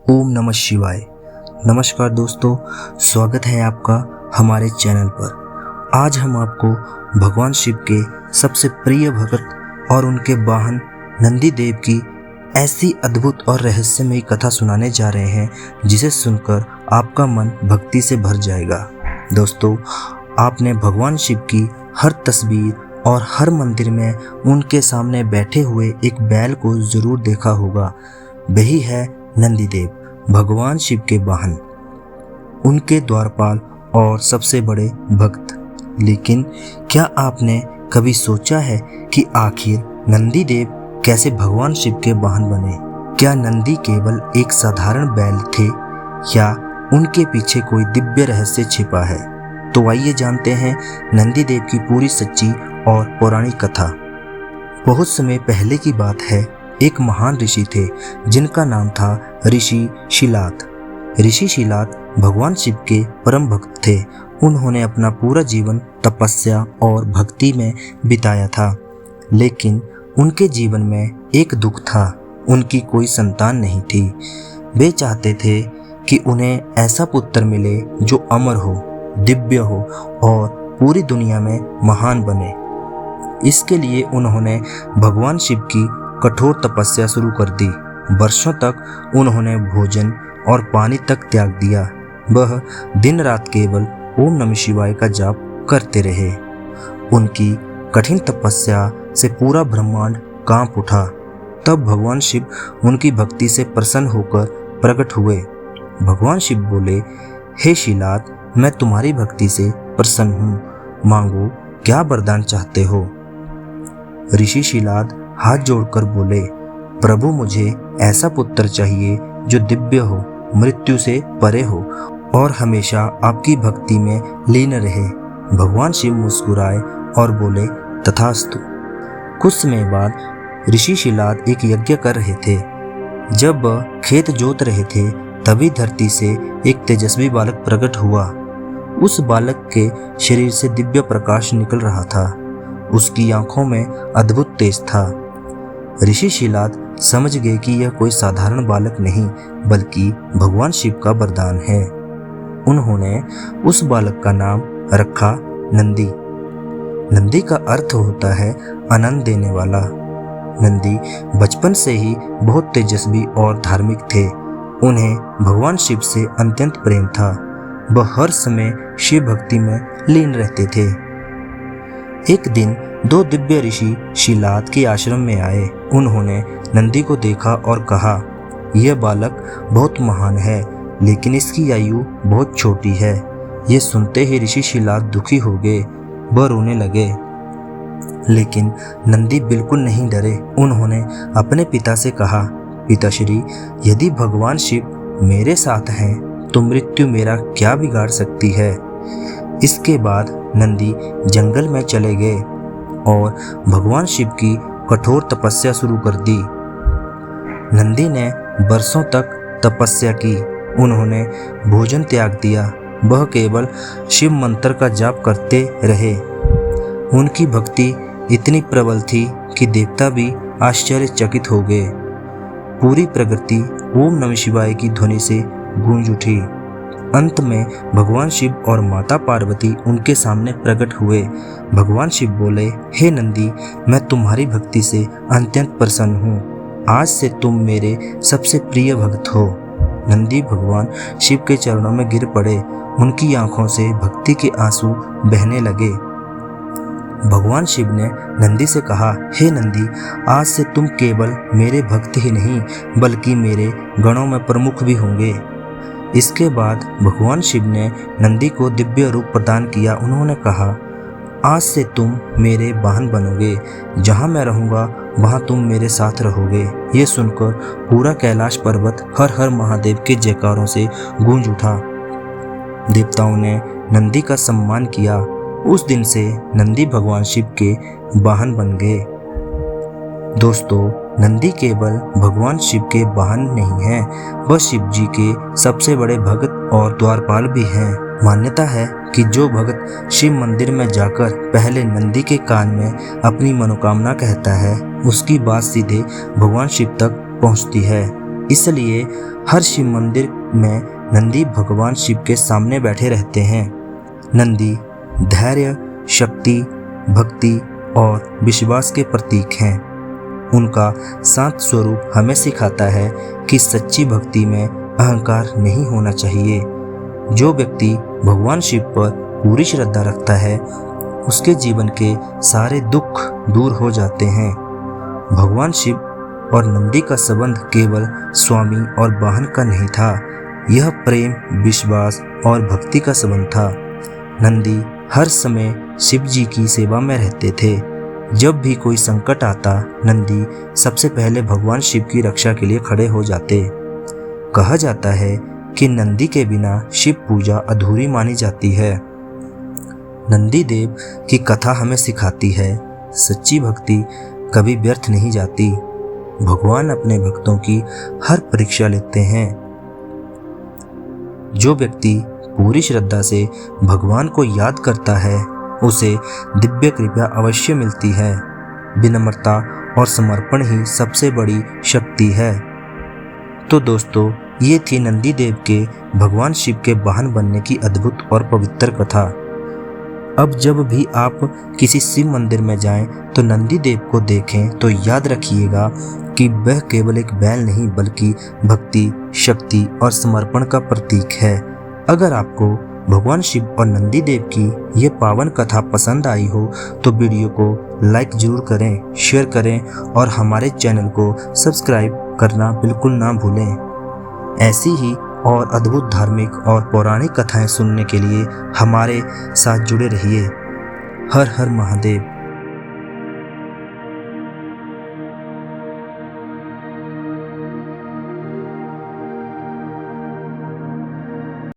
ओम नमः शिवाय। नमस्कार दोस्तों, स्वागत है आपका हमारे चैनल पर। आज हम आपको भगवान शिव के सबसे प्रिय भक्त और उनके वाहन नंदी देव की ऐसी अद्भुत और रहस्यमयी कथा सुनाने जा रहे हैं जिसे सुनकर आपका मन भक्ति से भर जाएगा। दोस्तों, आपने भगवान शिव की हर तस्वीर और हर मंदिर में उनके सामने बैठे हुए एक बैल को जरूर देखा होगा। वही है नंदी देव, भगवान शिव के वाहन, उनके द्वारपाल और सबसे बड़े भक्त। लेकिन क्या आपने कभी सोचा है कि आखिर नंदी देव कैसे भगवान शिव के वाहन बने? क्या नंदी केवल एक साधारण बैल थे या उनके पीछे कोई दिव्य रहस्य छिपा है? तो आइए जानते हैं नंदी देव की पूरी सच्ची और पौराणिक कथा। बहुत समय पहले की बात है, एक महान ऋषि थे जिनका नाम था ऋषि शिलात। ऋषि शिलात भगवान शिव के परम भक्त थे। उन्होंने अपना पूरा जीवन तपस्या और भक्ति में बिताया था, लेकिन उनके जीवन में एक दुख था, उनकी कोई संतान नहीं थी। वे चाहते थे कि उन्हें ऐसा पुत्र मिले जो अमर हो, दिव्य हो और पूरी दुनिया में महान बने। इसके लिए उन्होंने भगवान शिव की कठोर तपस्या शुरू कर दी। वर्षों तक उन्होंने भोजन और पानी तक त्याग दिया। वह दिन रात केवल ओम नमः शिवाय का जाप करते रहे। उनकी कठिन तपस्या से पूरा ब्रह्मांड कांप उठा। तब भगवान शिव उनकी भक्ति से प्रसन्न होकर प्रकट हुए। भगवान शिव बोले, हे शिलात, मैं तुम्हारी भक्ति से प्रसन्न हूँ, मांगो क्या वरदान चाहते हो? ऋषि शिलात हाथ जोड़कर बोले, प्रभु, मुझे ऐसा पुत्र चाहिए जो दिव्य हो, मृत्यु से परे हो और हमेशा आपकी भक्ति में लीन रहे। भगवान शिव मुस्कुराए और बोले, तथास्तु। कुछ समय बाद ऋषि शिलात एक यज्ञ कर रहे थे। जब वह खेत जोत रहे थे, तभी धरती से एक तेजस्वी बालक प्रकट हुआ। उस बालक के शरीर से दिव्य प्रकाश निकल रहा था। उसकी आंखों में अद्भुत तेज था। ऋषि शिलात समझ गए कि यह कोई साधारण बालक नहीं, बल्कि भगवान शिव का वरदान है। उन्होंने उस बालक का नाम रखा नंदी। नंदी का अर्थ होता है आनंद देने वाला। नंदी बचपन से ही बहुत तेजस्वी और धार्मिक थे। उन्हें भगवान शिव से अत्यंत प्रेम था। वह हर समय शिव भक्ति में लीन रहते थे। एक दिन दो दिव्य ऋषि शिलात के आश्रम में आए। उन्होंने नंदी को देखा और कहा, यह बालक बहुत महान है, लेकिन इसकी आयु बहुत छोटी है। यह सुनते ही ऋषि शिलात दुखी हो गए। वह रोने लगे, लेकिन नंदी बिल्कुल नहीं डरे। उन्होंने अपने पिता से कहा, पिताश्री, यदि भगवान शिव मेरे साथ हैं तो मृत्यु मेरा क्या बिगाड़ सकती है? इसके बाद नंदी जंगल में चले गए और भगवान शिव की कठोर तपस्या शुरू कर दी। नंदी ने वर्षों तक तपस्या की। उन्होंने भोजन त्याग दिया। वह केवल शिव मंत्र का जाप करते रहे। उनकी भक्ति इतनी प्रबल थी कि देवता भी आश्चर्यचकित हो गए। पूरी प्रकृति ओम नमः शिवाय की ध्वनि से गूंज उठी। अंत में भगवान शिव और माता पार्वती उनके सामने प्रकट हुए। भगवान शिव बोले, हे नंदी, मैं तुम्हारी भक्ति से अत्यंत प्रसन्न हूँ। आज से तुम मेरे सबसे प्रिय भक्त हो। नंदी भगवान शिव के चरणों में गिर पड़े। उनकी आंखों से भक्ति के आंसू बहने लगे। भगवान शिव ने नंदी से कहा, हे नंदी, आज से तुम केवल मेरे भक्त ही नहीं, बल्कि मेरे गणों में प्रमुख भी होंगे। इसके बाद भगवान शिव ने नंदी को दिव्य रूप प्रदान किया। उन्होंने कहा, आज से तुम मेरे वाहन बनोगे। जहाँ मैं रहूँगा वहाँ तुम मेरे साथ रहोगे। ये सुनकर पूरा कैलाश पर्वत हर हर महादेव के जयकारों से गूंज उठा। देवताओं ने नंदी का सम्मान किया। उस दिन से नंदी भगवान शिव के वाहन बन गए। दोस्तों, नंदी केवल भगवान शिव के वाहन नहीं हैं, वह शिव जी के सबसे बड़े भक्त और द्वारपाल भी हैं। मान्यता है कि जो भक्त शिव मंदिर में जाकर पहले नंदी के कान में अपनी मनोकामना कहता है, उसकी बात सीधे भगवान शिव तक पहुंचती है। इसलिए हर शिव मंदिर में नंदी भगवान शिव के सामने बैठे रहते हैं। नंदी धैर्य, शक्ति, भक्ति और विश्वास के प्रतीक हैं। उनका शांत स्वरूप हमें सिखाता है कि सच्ची भक्ति में अहंकार नहीं होना चाहिए। जो व्यक्ति भगवान शिव पर पूरी श्रद्धा रखता है, उसके जीवन के सारे दुख दूर हो जाते हैं। भगवान शिव और नंदी का संबंध केवल स्वामी और वाहन का नहीं था, यह प्रेम, विश्वास और भक्ति का संबंध था। नंदी हर समय शिव जी की सेवा में रहते थे। जब भी कोई संकट आता, नंदी सबसे पहले भगवान शिव की रक्षा के लिए खड़े हो जाते। कहा जाता है कि नंदी के बिना शिव पूजा अधूरी मानी जाती है। नंदी देव की कथा हमें सिखाती है, सच्ची भक्ति कभी व्यर्थ नहीं जाती। भगवान अपने भक्तों की हर परीक्षा लेते हैं। जो व्यक्ति पूरी श्रद्धा से भगवान को याद करता है, उसे दिव्य कृपा अवश्य मिलती है। विनम्रता और समर्पण ही सबसे बड़ी शक्ति है। तो दोस्तों, ये थी नंदी देव के भगवान शिव के वाहन बनने की अद्भुत और पवित्र कथा। अब जब भी आप किसी शिव मंदिर में जाएं तो नंदी देव को देखें तो याद रखिएगा कि वह केवल एक बैल नहीं बल्कि भक्ति, शक्ति और समर्पण का प्रतीक है। अगर आपको भगवान शिव और नंदी देव की ये पावन कथा पसंद आई हो तो वीडियो को लाइक जरूर करें, शेयर करें और हमारे चैनल को सब्सक्राइब करना बिल्कुल ना भूलें। ऐसी ही और अद्भुत धार्मिक और पौराणिक कथाएं सुनने के लिए हमारे साथ जुड़े रहिए। हर हर महादेव।